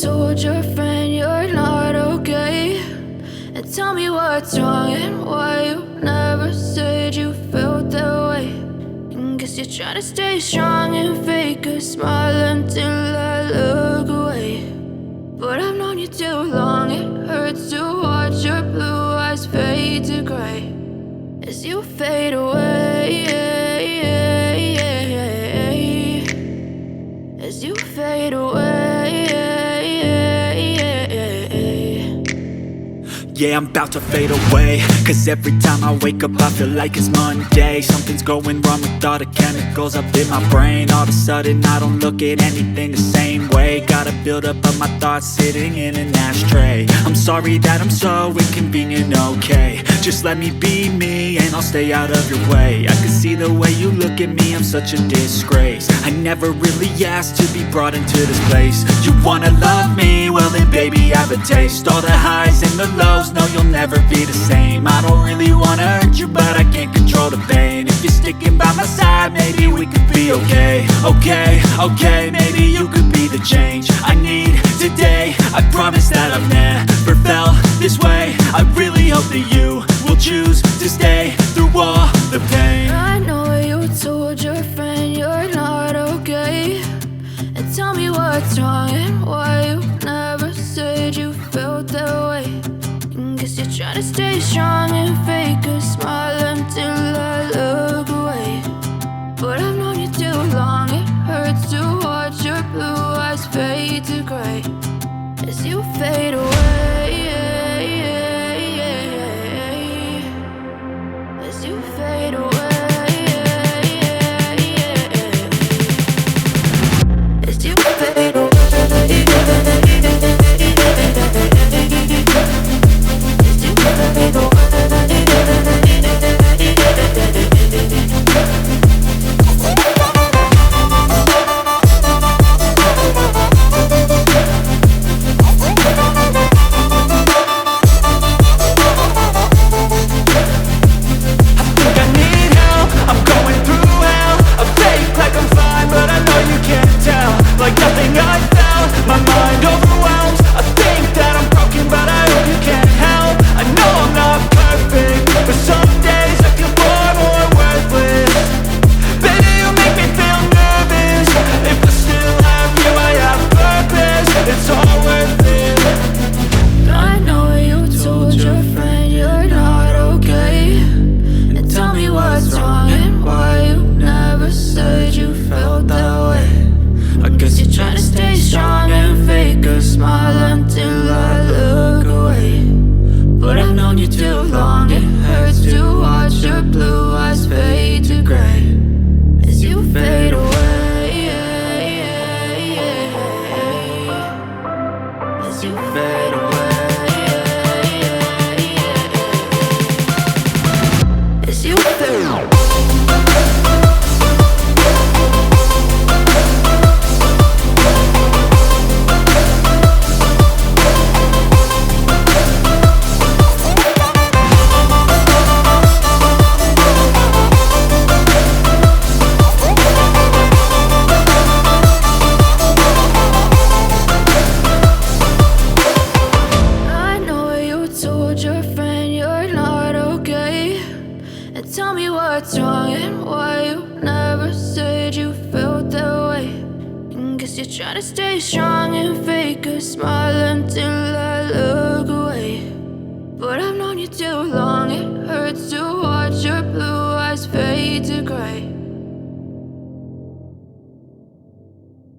told your friend you're not okay, and tell me what's wrong and why you never said you felt that way. And guess you're trying to stay strong and fake a smile until I look away. But I've known you too long, it hurts to watch your blue eyes fade to gray as you fade away, as you fade away. Yeah, I'm about to fade away, cause every time I wake up I feel like it's Monday. Something's going wrong with all the chemicals up in my brain. All of a sudden I don't look at anything the same way. Gotta build up of my thoughts sitting in an ashtray. I'm sorry that I'm so inconvenient, okay. Just let me be me and I'll stay out of your way. I can see the way you look at me, I'm such a disgrace. I never really asked to be brought into this place. You wanna love me? Well then baby I have a taste. All the highs and the lows, no you'll never be the same. I don't really wanna hurt you but I can't control the pain. If you're sticking by my side maybe we could be okay. Okay, maybe you could be the change I need today. I promise that I've never felt this way. I really hope that you will choose to stay through all the pain. I know you told your friend you're not okay, and tell me what's wrong and why you never said you felt that way. And guess you're trying to stay strong and fake a smile until I look away. But I've known you too long, it hurts to watch your blue eyes fade to gray as you fade away, as you fade away, as you fade away. Tell me what's wrong and why you never said you felt that way. And guess you're trying to stay strong and fake a smile until